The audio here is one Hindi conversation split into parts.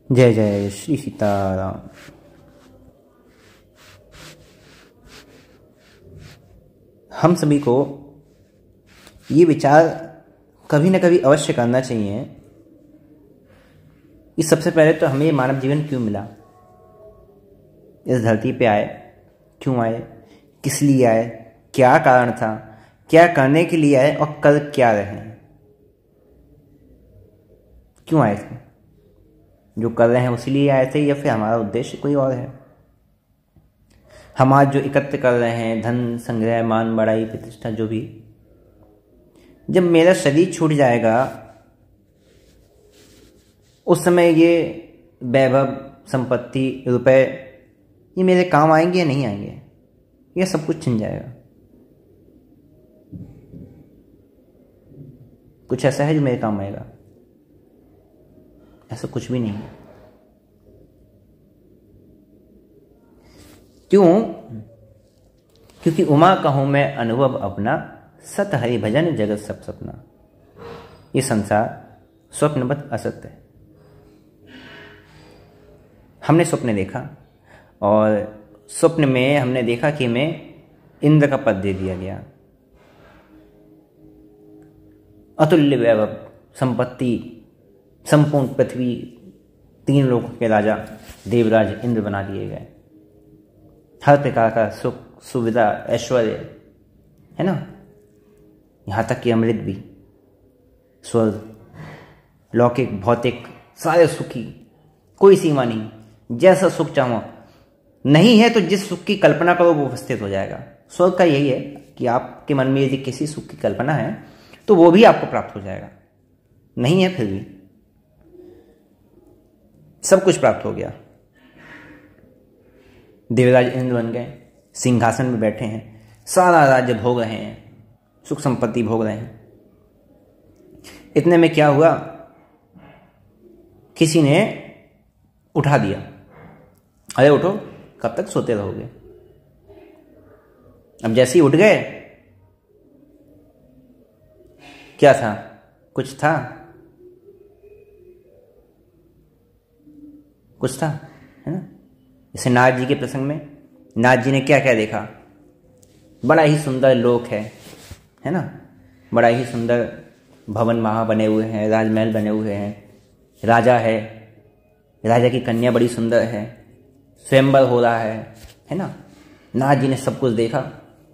जय जय श्री सीताराम। हम सभी को ये विचार कभी न कभी अवश्य करना चाहिए कि सबसे पहले तो हमें मानव जीवन क्यों मिला, इस धरती पे आए, क्यों आए, किस लिए आए, क्या कारण था, क्या करने के लिए आए और कर क्या रहे हैं, क्यों आए थे, जो कर रहे हैं उसी लिए आए थे या फिर हमारा उद्देश्य कोई और है। हम आज जो एकत्र कर रहे हैं, धन संग्रह, मान बढ़ाई, प्रतिष्ठा, जो भी, जब मेरा शरीर छूट जाएगा उस समय ये वैभव, संपत्ति, रुपए, ये मेरे काम आएंगे या नहीं आएंगे, ये सब कुछ छिन जाएगा। कुछ ऐसा है जो मेरे काम आएगा? ऐसा कुछ भी नहीं है। क्यों? क्योंकि उमा कहूं मैं अनुभव अपना, सत हरि भजन जगत सब सपना। ये संसार स्वप्नवत असत्य है। हमने स्वप्न देखा और स्वप्न में हमने देखा कि हमें इंद्र का पद दे दिया गया, अतुल्य वैभव, संपत्ति, संपूर्ण पृथ्वी, 3 लोकों के राजा देवराज इंद्र बना दिए गए, हर प्रकार का सुख, सुविधा, ऐश्वर्य, है ना, यहाँ तक कि अमृत भी, स्वर्ग, लौकिक, भौतिक, सारे सुखी, कोई सीमा नहीं, जैसा सुख चाहो। नहीं है तो जिस सुख की कल्पना करो वो उपस्थित हो जाएगा। स्वर्ग का यही है कि आपके मन में यदि किसी सुख की कल्पना है तो वो भी आपको प्राप्त हो जाएगा। नहीं है फिर भी सब कुछ प्राप्त हो गया। देवराज इंद्र बन गए, सिंहासन में बैठे हैं, सारा राज्य भोग रहे हैं, सुख संपत्ति भोग रहे हैं। इतने में क्या हुआ, किसी ने उठा दिया, अरे उठो, कब तक सोते रहोगे। अब जैसे ही उठ गए, क्या था? कुछ था, कुछ था, है ना। जैसे नारद जी के प्रसंग में नारद जी ने क्या क्या देखा, बड़ा ही सुंदर लोक है ना, बड़ा ही सुंदर भवन वहाँ बने हुए हैं, राजमहल बने हुए हैं, राजा है, राजा की कन्या बड़ी सुंदर है, स्वयंवर हो रहा है ना। नारद जी ने सब कुछ देखा,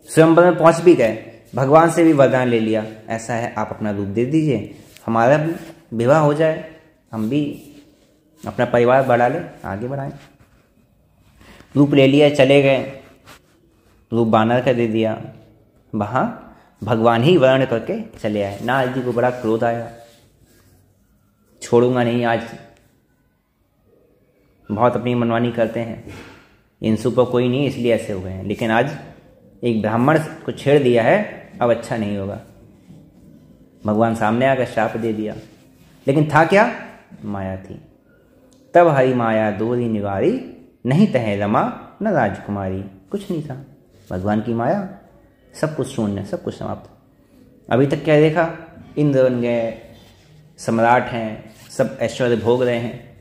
स्वयंवर में पहुंच भी गए, भगवान से भी वरदान ले लिया, ऐसा है आप अपना रूप दे दीजिए, हमारा भी विवाह हो जाए, हम भी अपना परिवार बढ़ा लें, आगे बढ़ाएं। रूप ले लिया, चले गए, रूप बानर का दे दिया, वहाँ भगवान ही वर्ण करके चले आए। नारद जी को बड़ा क्रोध आया, छोड़ूंगा नहीं, आज बहुत अपनी मनमानी करते हैं, इनसु पर कोई नहीं इसलिए ऐसे हुए हैं, लेकिन आज एक ब्राह्मण को छेड़ दिया है, अब अच्छा नहीं होगा। भगवान सामने आकर श्राप दे दिया, लेकिन था क्या? माया थी। तब हरि माया दोरी निवारी, नहीं तहे रमा न राजकुमारी। कुछ नहीं था, भगवान की माया, सब कुछ शून्य, सब कुछ समाप्त। अभी तक क्या देखा? इंद्र बन गए, सम्राट हैं, सब ऐश्वर्य भोग रहे हैं,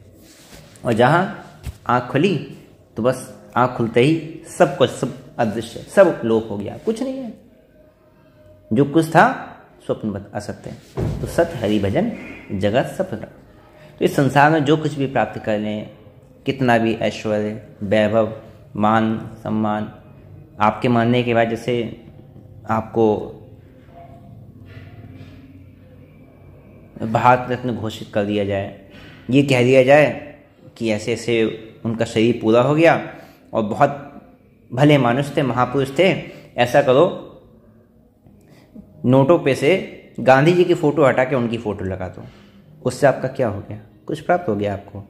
और जहाँ आँख खुली तो बस आँख खुलते ही सब कुछ, सब अदृश्य, सब लोप हो गया, कुछ नहीं है। जो कुछ था स्वप्नवत असत्य। तो सत्य हरि भजन जगत सपना। तो इस संसार में जो कुछ भी प्राप्त कर लें, कितना भी ऐश्वर्य, वैभव, मान, सम्मान, आपके मरने के बाद जैसे आपको भारत रत्न घोषित कर दिया जाए, ये कह दिया जाए कि ऐसे ऐसे उनका शरीर पूरा हो गया और बहुत भले मानुष थे, महापुरुष थे, ऐसा करो, नोटों पे से गांधी जी की फोटो हटा के उनकी फोटो लगा दो, उससे आपका क्या हो गया? कुछ प्राप्त हो गया आपको।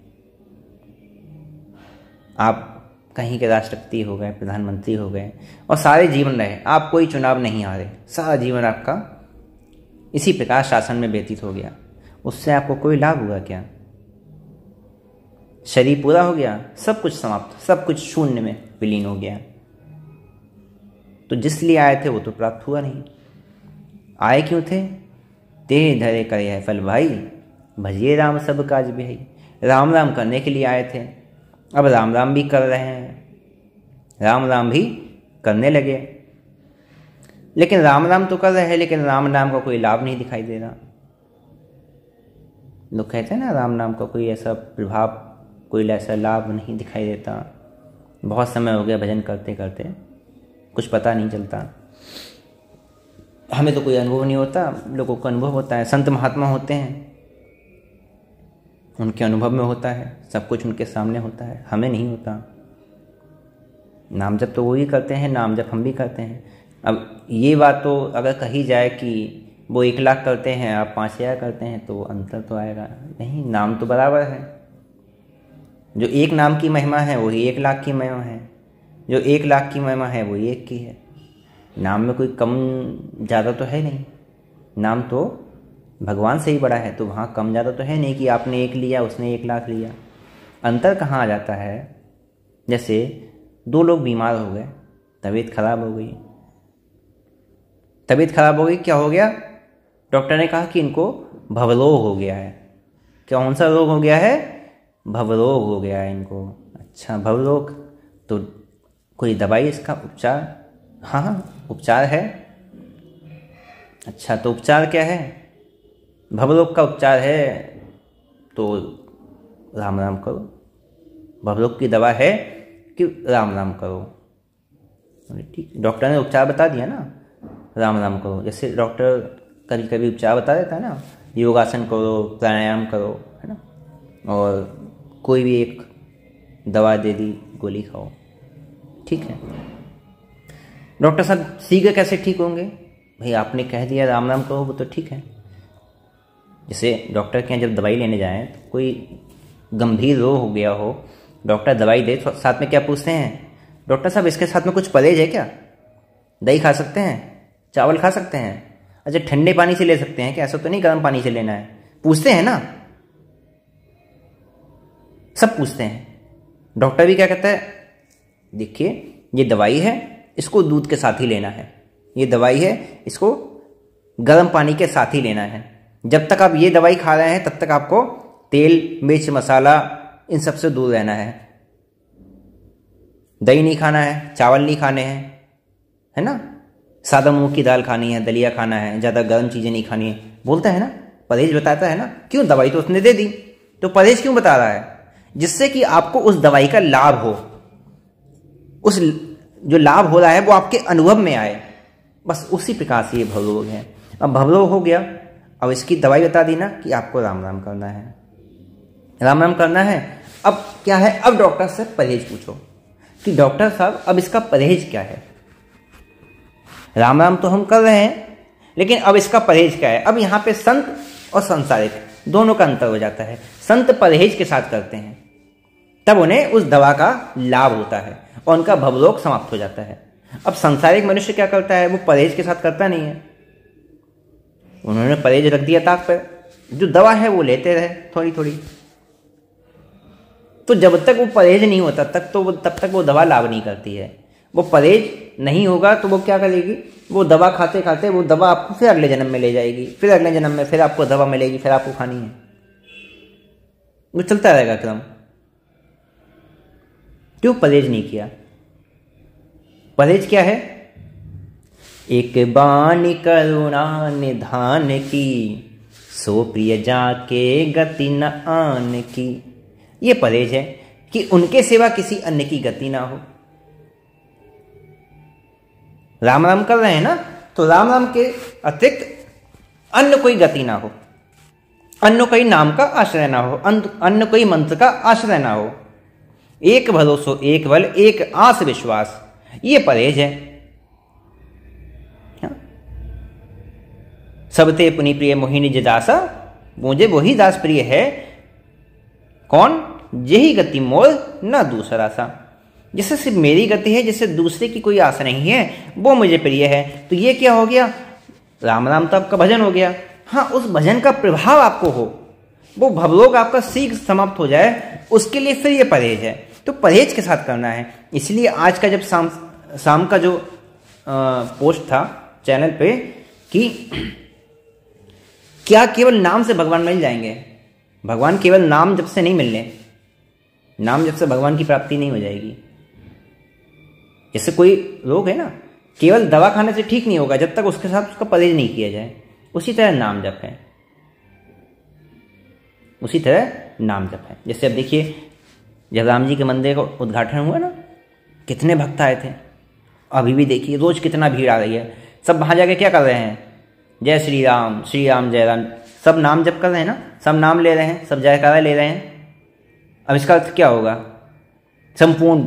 आप कहीं के राष्ट्रपति हो गए, प्रधानमंत्री हो गए, और सारे जीवन रहे, आप कोई चुनाव नहीं हारे, सारा जीवन आपका इसी प्रकार शासन में व्यतीत हो गया, उससे आपको कोई लाभ हुआ क्या? शरीर पूरा हो गया, सब कुछ समाप्त, सब कुछ शून्य में विलीन हो गया। तो जिस लिए आए थे वो तो प्राप्त हुआ नहीं। आए क्यों थे? ते धरे करे है फल भाई, भजिए राम सब काज बिहाई। राम राम करने के लिए आए थे, अब राम राम भी कर रहे हैं, राम राम भी करने लगे। लेकिन राम राम तो कर रहे हैं, लेकिन राम नाम का कोई लाभ नहीं दिखाई दे रहा। लोग कहते हैं ना, राम नाम का कोई ऐसा प्रभाव, कोई ऐसा लाभ नहीं दिखाई देता। बहुत समय हो गया भजन करते करते, कुछ पता नहीं चलता। हमें तो कोई अनुभव नहीं होता, लोगों को अनुभव होता है। संत महात्मा होते हैं, उनके अनुभव में होता है, सब कुछ उनके सामने होता है, हमें नहीं होता। नाम जप तो वो ही करते हैं, नाम जप हम भी करते हैं। अब ये बात तो अगर कही जाए कि वो 1 लाख करते हैं, आप 5,000 करते हैं, तो अंतर तो आएगा नहीं। नाम तो बराबर है। जो 1 नाम की महिमा है वही 1 लाख की महिमा है, जो 1 लाख की महिमा है वही 1 की है। नाम में कोई कम ज़्यादा तो है नहीं। नाम तो भगवान से ही बड़ा है, तो वहाँ कम ज़्यादा तो है नहीं कि आपने 1 लिया उसने 1 लाख लिया। अंतर कहाँ आ जाता है? जैसे 2 लोग बीमार हो गए, तबीयत खराब हो गई। तबीयत खराब हो गई, क्या हो गया? डॉक्टर ने कहा कि इनको भवरोग हो गया है। कौन सा रोग हो गया है? भवरोग हो गया है इनको। अच्छा, भवरोग, तो कोई दवाई इसका उपचार? हाँ, उपचार है। अच्छा, तो उपचार क्या है? भवरोग का उपचार है तो राम राम करो। भवरोग की दवा है कि राम राम करो। ठीक, डॉक्टर ने उपचार बता दिया ना, राम राम करो। जैसे डॉक्टर कभी कभी उपचार बता देता है ना, योगासन करो, प्राणायाम करो, है ना, और कोई भी एक दवा दे दी, गोली खाओ, ठीक है। डॉक्टर साहब शीघ्र कैसे ठीक होंगे? भाई आपने कह दिया राम राम करो, वो तो ठीक है। जैसे डॉक्टर के यहाँ जब दवाई लेने जाएं, तो कोई गंभीर रोग हो गया हो, डॉक्टर दवाई दे तो साथ में क्या पूछते हैं? डॉक्टर साहब इसके साथ में कुछ परहेज है क्या? दही खा सकते हैं, चावल खा सकते हैं, अच्छा ठंडे पानी से ले सकते हैं क्या? ऐसा तो नहीं गर्म पानी से लेना है? पूछते हैं ना, सब पूछते हैं। डॉक्टर भी क्या कहता है? देखिए ये दवाई है, इसको दूध के साथ ही लेना है। ये दवाई है, इसको गर्म पानी के साथ ही लेना है। जब तक आप ये दवाई खा रहे हैं तब तक आपको तेल, मिर्च, मसाला इन सब से दूर रहना है। दही नहीं खाना है, चावल नहीं खाने हैं, है ना, सादा मूंग की दाल खानी है, दलिया खाना है, ज़्यादा गर्म चीज़ें नहीं खानी है, बोलता है ना, परहेज बताता है ना। क्यों? दवाई तो उसने दे दी, तो परहेज क्यों बता रहा है? जिससे कि आपको उस दवाई का लाभ हो, उस जो लाभ हो रहा है वो आपके अनुभव में आए। बस उसी प्रकार से ये भवरोग है। अब भवरोग हो गया, अब इसकी दवाई बता दी ना कि आपको राम राम करना है, राम राम करना है। अब क्या है? अब डॉक्टर से परहेज पूछो कि डॉक्टर साहब अब इसका परहेज क्या है? राम राम तो हम कर रहे हैं, लेकिन अब इसका परहेज क्या है? अब यहाँ पे संत और संसारिक दोनों का अंतर हो जाता है। संत परहेज के साथ करते हैं, तब उन्हें उस दवा का लाभ होता है और उनका भवरोग समाप्त हो जाता है। अब संसारिक मनुष्य क्या करता है? वो परहेज के साथ करता नहीं है। उन्होंने परहेज रख दिया ताक पर, जो दवा है वो लेते रहे थोड़ी थोड़ी। तो जब तक वो परहेज नहीं होता तब तक वो दवा लाभ नहीं करती है। वो परहेज नहीं होगा तो वो क्या करेगी? वो दवा खाते खाते वो दवा आपको फिर अगले जन्म में ले जाएगी, फिर अगले जन्म में फिर आपको दवा मिलेगी, फिर आपको खानी है। वो चलता रहेगा क्रम। क्यों परहेज नहीं किया? परहेज क्या है? एक बानी करुणा निधान की, सो प्रिय जाके गति न आन की। ये परहेज है कि उनके सिवा किसी अन्य की गति ना हो। राम राम कर रहे हैं ना, तो राम राम के अतिरिक्त अन्य कोई गति ना हो, अन्य कोई नाम का आश्रय ना हो, अन्य कोई मंत्र का आश्रय ना हो। एक भरोसो, एक बल, एक आस विश्वास, ये परहेज है। सबते पुनि प्रिय मोहिनी जदासा, मुझे वही दास प्रिय है। कौन? यही गति मोर न दूसरा सा। जिससे सिर्फ मेरी गति है, जिससे दूसरे की कोई आशा नहीं है, वो मुझे प्रिय है। तो ये क्या हो गया? राम राम तो आपका भजन हो गया। हाँ, उस भजन का प्रभाव आपको हो, वो भवरोग आपका शीघ्र समाप्त हो जाए, उसके लिए फिर ये परहेज है। तो परहेज के साथ करना है। इसलिए आज का जब शाम का जो पोस्ट था चैनल पे कि क्या केवल नाम से भगवान मिल जाएंगे? भगवान केवल नाम जप से नहीं मिलने, नाम जप से भगवान की प्राप्ति नहीं हो जाएगी। जैसे कोई रोग है ना, केवल दवा खाने से ठीक नहीं होगा जब तक उसके साथ उसका परहेज नहीं किया जाए। उसी तरह नाम जप है, उसी तरह नाम जप है। जैसे अब देखिए, जब राम जी के मंदिर का उद्घाटन हुआ ना, कितने भक्त आए थे। अभी भी देखिए रोज कितना भीड़ आ रही है। सब वहां जाके क्या कर रहे हैं, जय श्री राम जय राम, सब नाम जप कर रहे हैं ना, सब नाम ले रहे हैं, सब जयकारा ले रहे हैं। अब इसका अर्थ क्या होगा, संपूर्ण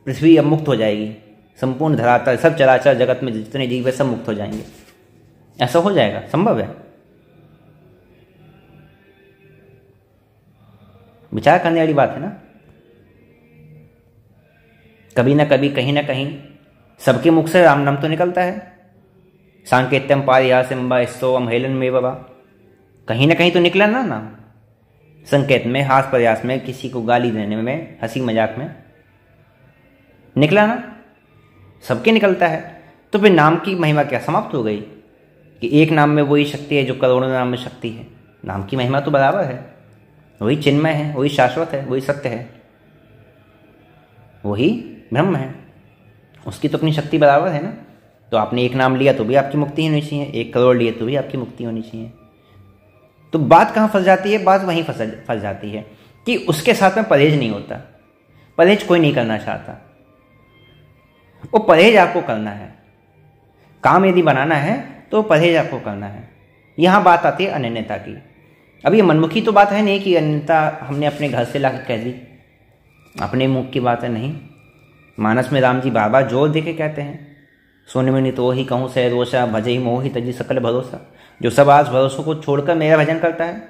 पृथ्वी अब मुक्त हो जाएगी, संपूर्ण धरातल, सब चराचर जगत में जितने जीव है सब मुक्त हो जाएंगे। ऐसा हो जाएगा, संभव है। विचार करने वाली बात है ना। कभी ना कभी, कहीं ना कहीं सबके मुख से राम नाम तो निकलता है। सांकेत्यम पारिहास्यम स्तोम हेलन में बाबा, कहीं ना कहीं तो निकला ना नाम। संकेत में, हास प्रयास में, किसी को गाली देने में, हंसी मजाक में निकला ना, सबके निकलता है। तो फिर नाम की महिमा क्या समाप्त हो गई कि एक नाम में वही शक्ति है जो करोड़ों नाम में शक्ति है। नाम की महिमा तो बराबर है, वही चिन्मय है, वही शाश्वत है, वही सत्य है, वही ब्रह्म है, उसकी तो अपनी शक्ति बराबर है ना। तो आपने एक नाम लिया तो भी आपकी मुक्ति होनी चाहिए, 1 करोड़ लिए तो भी आपकी मुक्ति होनी चाहिए। तो बात कहाँ फंस जाती है, बात वहीं फंस जाती है कि उसके साथ में परहेज नहीं होता। परहेज कोई नहीं करना चाहता, वो परहेज आपको करना है। काम यदि बनाना है तो परहेज आपको करना है। यहां बात आती है अनन्यता की। अब ये मनमुखी तो बात है नहीं कि अनन्यता हमने अपने घर से लाकर कह दी, अपने मुख की बात है नहीं। मानस में राम जी बार बार जोर देके कहते हैं, सोने में तो ही कहूँ से रोषा भजे ही मोहि तजी सकल भरोसा। जो सब आज भरोसों को छोड़कर मेरा भजन करता है,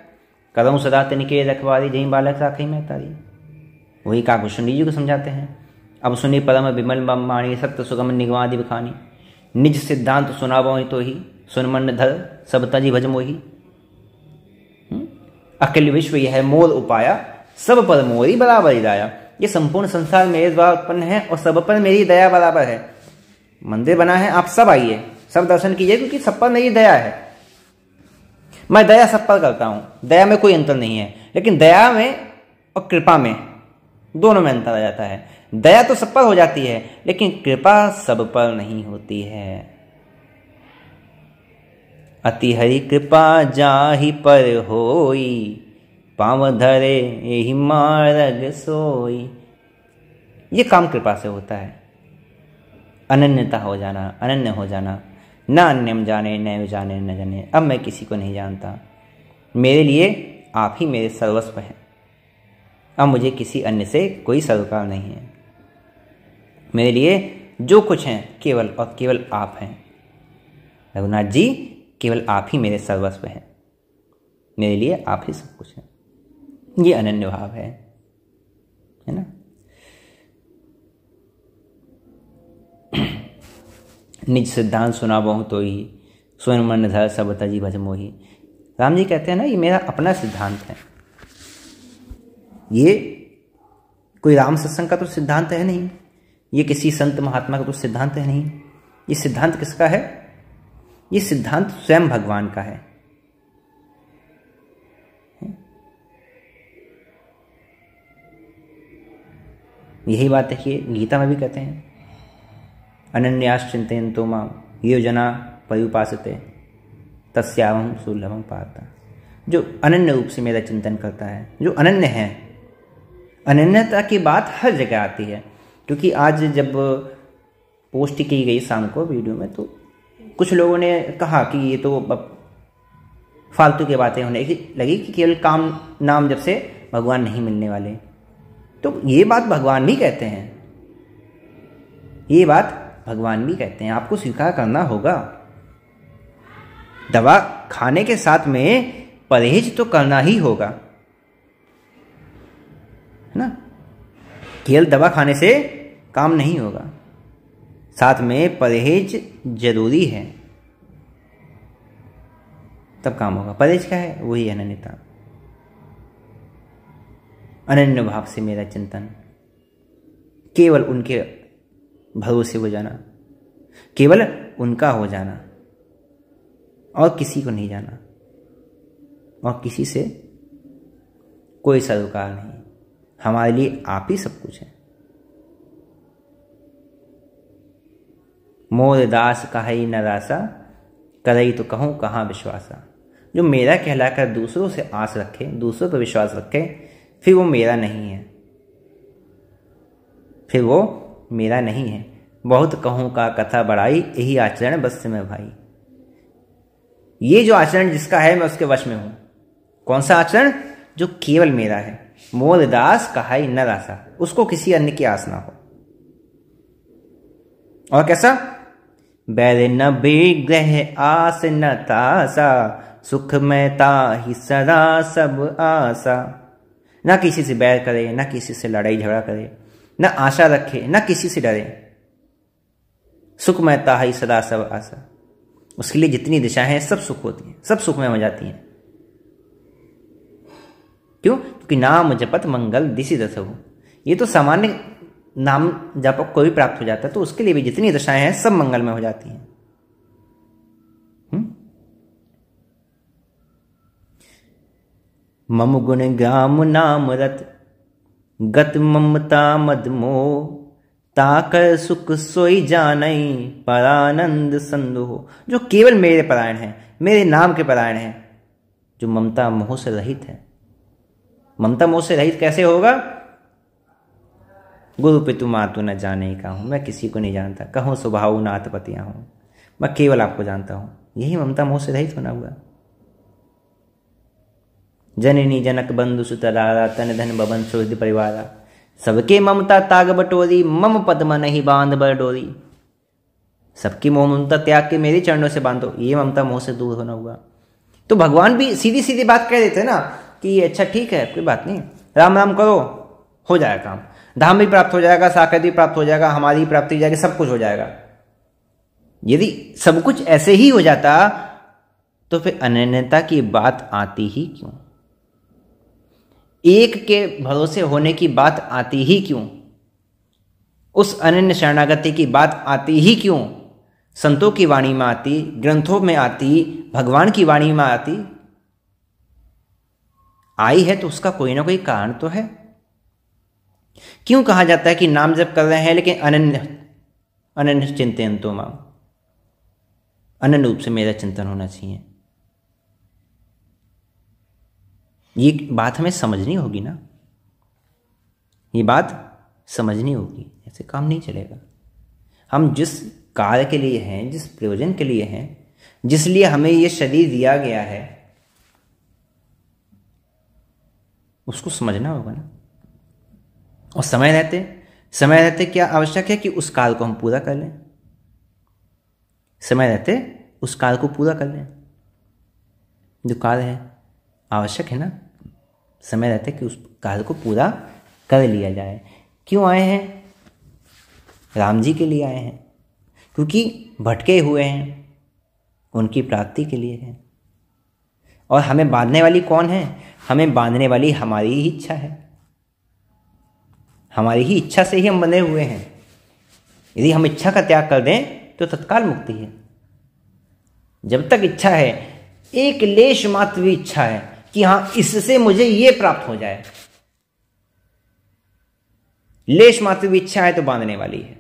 करऊँ सदा तिनके रखवारी जही बालक राखी में तारी। वही काकुशुंडी जी को समझाते हैं। अब सुनी परम विमल बाणी सत्य सुगम निगमादि बखानी। निज सिद्धांत सुनावो तो ही सुन मन धर सब तजी भज मोही। अखिल विश्व यह मोल उपाया सब पर मोरी बराबर दाया। ये संपूर्ण संसार मेरे द्वारा उत्पन्न है और सब पर मेरी दया बराबर है। मंदिर बना है, आप सब आइए, सब दर्शन कीजिए, क्योंकि सब पर मेरी दया है। मैं दया सब पर करता हूं, दया में कोई अंतर नहीं है। लेकिन दया में और कृपा में, दोनों में अंतर आ जाता है। दया तो सब पर हो जाती है, लेकिन कृपा सब पर नहीं होती है। अति हरि कृपा जाहि पर होई, पांव धरे यही मार्ग सोई। ये काम कृपा से होता है। अनन्यता हो जाना, अनन्य हो जाना, न अन्यम जाने न जाने न जाने। अब मैं किसी को नहीं जानता, मेरे लिए आप ही मेरे सर्वस्व हैं। अब मुझे किसी अन्य से कोई सरोकार नहीं है। मेरे लिए जो कुछ है केवल और केवल आप हैं। रघुनाथ जी, केवल आप ही मेरे सर्वस्व हैं, मेरे लिए आप ही सब कुछ है। ये अनन्य भाव है ना। निज सिद्धांत सुनावो तो ही स्वयं मन धर सब तजी भज मोही। राम जी कहते हैं ना, ये मेरा अपना सिद्धांत है। ये कोई राम सत्संग का तो सिद्धांत है नहीं, ये किसी संत महात्मा का तो सिद्धांत है नहीं। ये सिद्धांत किसका है? ये सिद्धांत स्वयं भगवान का है। यही बात देखिए गीता में भी कहते हैं, अनन्यास चिंतयन्तो मां ये जना पर्युपासते तस्याहं सुलभं पाता। जो अनन्य रूप से मेरा चिंतन करता है, जो अनन्य है। अनन्यता की बात हर जगह आती है, क्योंकि आज जब पोस्ट की गई शाम को वीडियो में, तो कुछ लोगों ने कहा कि ये तो फालतू की बातें होने लगी कि केवल काम नाम जब से भगवान नहीं मिलने वाले। तो ये बात भगवान भी कहते हैं, ये बात भगवान भी कहते हैं, आपको स्वीकार करना होगा। दवा खाने के साथ में परहेज तो करना ही होगा, है ना। केवल दवा खाने से काम नहीं होगा, साथ में परहेज जरूरी है, तब काम होगा। परहेज क्या है? वही अनन्यता, अनन्य भाव से मेरा चिंतन, केवल उनके भरोसे हो जाना, केवल उनका हो जाना, और किसी को नहीं जाना, और किसी से कोई सरोकार नहीं, हमारे लिए आप ही सब कुछ है। मोर दास कहई न दासा, करई तो कहूँ कहाँ विश्वासा। जो मेरा कहलाकर दूसरों से आस रखे, दूसरों पर विश्वास रखे, फिर वो मेरा नहीं है, फिर वो मेरा नहीं है। बहुत कहूँ का कथा बढ़ाई, यही आचरण बस में भाई। ये जो आचरण जिसका है मैं उसके वश में हूं। कौन सा आचरण? जो केवल मेरा है। मोर दास कहाई न दासा, उसको किसी अन्य की आस ना हो। और कैसा? बैर न बेग्रह आस न तासा, सुख में ताहि सदा सब आसा। ना किसी से बैर करे, ना किसी से लड़ाई झगड़ा करे, ना आशा रखे, ना किसी से डरे। सुख में ताहि सदा सब आसा। उसके लिए जितनी दिशाएं हैं सब सुख होती हैं, सब सुख में हो जाती हैं। क्यों? क्योंकि नाम जपत मंगल दिशि दस हो। ये तो सामान्य नाम जप को भी प्राप्त हो जाता है, तो उसके लिए भी जितनी दशाएं हैं सब मंगल में हो जाती हैं। मम गुण ग्राम नाम रत, गत ममता मद मोह। ताकर सुख सोई जानई, परानंद संदो हो। जो केवल मेरे परायण है, मेरे नाम के परायण है, जो ममता मोह से रहित है। ममता मोह से रहित कैसे होगा? गुरु पितु मातु न जाने का हूं, मैं किसी को नहीं जानता। कहूं स्वभाव नाथ पतिया हूं, मैं केवल आपको जानता हूं। यही ममता मोह से रहित होना हुआ। जननी जनक बंधु सुतरारा, तन धन बबन सुहृद परिवारा। सबके ममता ताग बटोरी, मम पद्म नहीं बांध बर डोरी। सबकी मोह ममता त्याग के मेरे चरणों से बांधो, ये ममता मोह से दूर होना हुआ। तो भगवान भी सीधी सीधी बात कह देते ना कि अच्छा ठीक है, कोई बात नहीं, राम राम करो, हो जाएगा काम। धाम भी प्राप्त हो जाएगा, साकेत भी प्राप्त हो जाएगा, हमारी प्राप्ति हो जाएगी, सब कुछ हो जाएगा। यदि सब कुछ ऐसे ही हो जाता तो फिर अनन्यता की बात आती ही क्यों? एक के भरोसे होने की बात आती ही क्यों? उस अनन्य शरणागति की बात आती ही क्यों? संतों की वाणी में आती, ग्रंथों में आती, भगवान की वाणी में आती। आई है तो उसका कोई ना कोई कारण तो है। क्यों कहा जाता है कि नाम जप कर रहे हैं लेकिन अनन्य चिंतन तो मां, अनन्य रूप से मेरा चिंतन होना चाहिए। ये बात हमें समझनी होगी ना, ये बात समझनी होगी, ऐसे काम नहीं चलेगा। हम जिस कार्य के लिए हैं, जिस प्रयोजन के लिए हैं, जिस लिए हमें ये शरीर दिया गया है, उसको समझना होगा ना। और समय रहते क्या आवश्यक है कि उस कार्य को हम पूरा कर लें। समय रहते उस कार्य को पूरा कर लें, जो कार्य है आवश्यक है ना। समय रहते कि उस कार्य को पूरा कर लिया जाए। क्यों आए हैं? राम जी के लिए आए हैं, क्योंकि भटके हुए हैं, उनकी प्राप्ति के लिए है। और हमें बांधने वाली कौन है? हमें बांधने वाली हमारी ही इच्छा है। हमारी ही इच्छा से ही हम बंधे हुए हैं। यदि हम इच्छा का त्याग कर दें तो तत्काल मुक्ति है। जब तक इच्छा है, एक लेश मात्र भी इच्छा है कि हां इससे मुझे ये प्राप्त हो जाए, लेश मात्र भी इच्छा है तो बांधने वाली है,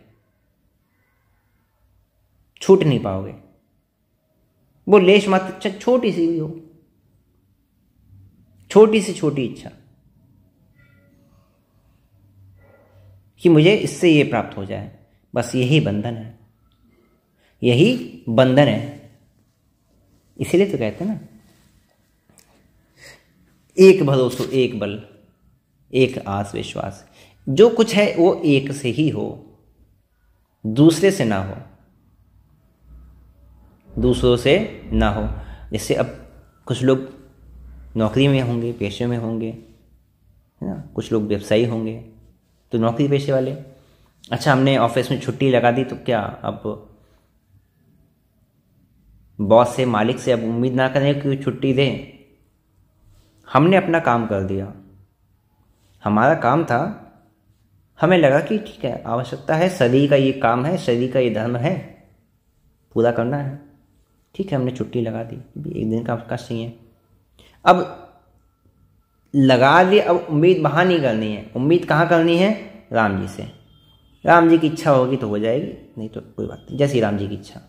छूट नहीं पाओगे। वो लेश मात्र इच्छा छोटी सी भी हो, छोटी से छोटी इच्छा कि मुझे इससे ये प्राप्त हो जाए, बस यही बंधन है, यही बंधन है। इसीलिए तो कहते हैं ना, एक भरोसो एक बल, एक आस विश्वास। जो कुछ है वो एक से ही हो, दूसरे से ना हो, दूसरों से ना हो। जैसे अब कुछ लोग नौकरी में होंगे, पेशे में होंगे, है ना, कुछ लोग व्यवसायी होंगे, तो नौकरी पेशे वाले, अच्छा हमने ऑफिस में छुट्टी लगा दी तो क्या अब बॉस से, मालिक से अब उम्मीद ना करें कि छुट्टी दें। हमने अपना काम कर दिया, हमारा काम था, हमें लगा कि ठीक है, आवश्यकता है, शरीर का ये काम है, शरीर का ये धर्म है, पूरा करना है, ठीक है, हमने छुट्टी लगा दी, एक दिन का अवकाश चाहिए। अब लगा दिए, अब उम्मीद वहाँ नहीं करनी है, उम्मीद कहाँ करनी है? राम जी से। राम जी की इच्छा होगी तो हो जाएगी, नहीं तो कोई बात नहीं, जैसी राम जी की इच्छा।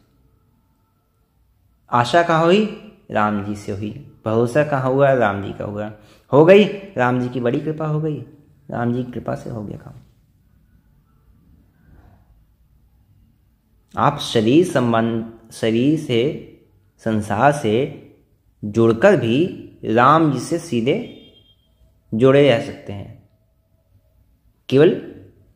आशा कहाँ हुई? राम जी से हुई। भरोसा कहाँ हुआ? राम जी का हुआ। हो गई, राम जी की बड़ी कृपा हो गई, राम जी की कृपा से हो गया काम। आप शरीर संबंध, शरीर से, संसार से जुड़कर भी राम जी से सीधे जुड़े रह सकते हैं। केवल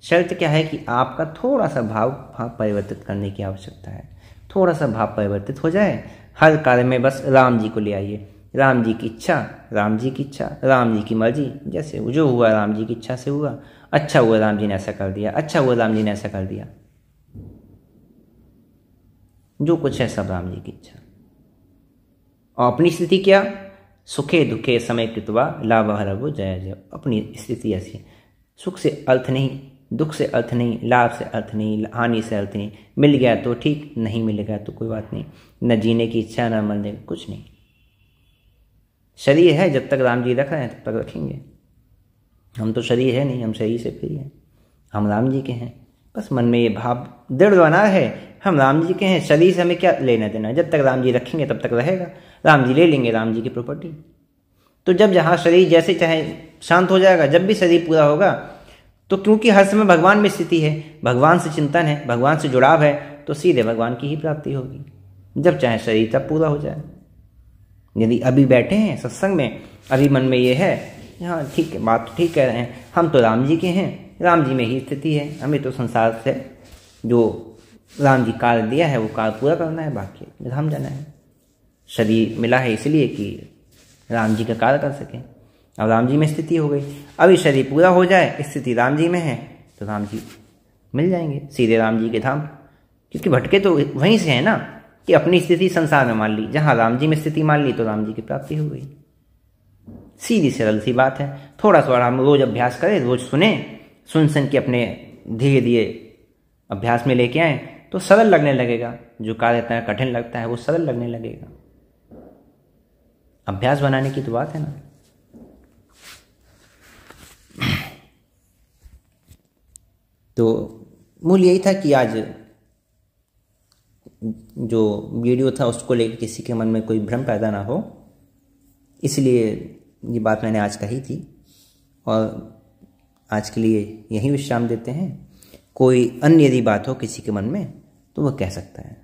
शर्त क्या है कि आपका थोड़ा सा भाव परिवर्तित करने की आवश्यकता है। थोड़ा सा भाव परिवर्तित हो जाए, हर कार्य में बस राम जी को ले आइए। राम जी की इच्छा, राम जी की इच्छा, राम जी की मर्जी, जैसे जो हुआ राम जी की इच्छा से हुआ। अच्छा हुआ राम जी ने ऐसा कर दिया, अच्छा हुआ राम जी ने ऐसा कर दिया, जो कुछ है सब राम जी की इच्छा। और अपनी स्थिति क्या? सुखे दुखे समय कृतवा लाभ हरवो जय जय। अपनी स्थिति ऐसी, सुख से अर्थ नहीं, दुख से अर्थ नहीं, लाभ से अर्थ नहीं, हानि से अर्थ नहीं। मिल गया तो ठीक, नहीं मिल गया तो कोई बात नहीं। न जीने की इच्छा, न मरने की, कुछ नहीं। शरीर है, जब तक राम जी रख रहे हैं तब तक रखेंगे। हम तो शरीर है नहीं, हम शरीर से फ्री हैं, हम राम जी के हैं। बस मन में ये भाव दृढ़ बना है, हम राम जी के हैं, शरीर से हमें क्या लेना देना। जब तक राम जी रखेंगे तब तक रहेगा, राम जी ले लेंगे राम जी की प्रॉपर्टी। तो जब जहाँ शरीर जैसे चाहे शांत हो जाएगा, जब भी शरीर पूरा होगा, तो क्योंकि हर समय भगवान में स्थिति है, भगवान से चिंतन है, भगवान से जुड़ाव है, तो सीधे भगवान की ही प्राप्ति होगी। जब चाहे शरीर तब पूरा हो जाए। यदि अभी बैठे हैं सत्संग में, अभी मन में ये है, हाँ ठीक है, बात ठीक कह रहे हैं, हम तो राम जी के हैं, राम जी में ही स्थिति है, हमें तो संसार से जो राम जी कार्य दिया है वो कार्य पूरा करना है, बाकी धाम जाना है। शरीर मिला है इसलिए कि राम जी का कार्य कर सकें, अब राम जी में स्थिति हो गई। अभी शरीर पूरा हो जाए, स्थिति राम जी में है, तो राम जी मिल जाएंगे, सीधे राम जी के धाम। क्योंकि भटके तो वहीं से है ना, कि अपनी स्थिति संसार में मान ली, जहाँ राम जी में स्थिति मान ली तो राम जी की प्राप्ति हो गई। सीधी सरल सी बात है। थोड़ा थोड़ा हम रोज अभ्यास करें, रोज सुने, सुन के अपने धीरे धीरे अभ्यास में लेके आए तो सरल लगने लगेगा। जो कार्य इतना कठिन लगता है वो सरल लगने लगेगा। अभ्यास बनाने की तो बात है ना। तो मूल यही था कि आज जो वीडियो था उसको लेकर किसी के मन में कोई भ्रम पैदा ना हो, इसलिए ये बात मैंने आज कही थी। और आज के लिए यही विश्राम देते हैं। कोई अन्य यदि बात हो किसी के मन में तो वह कह सकता है।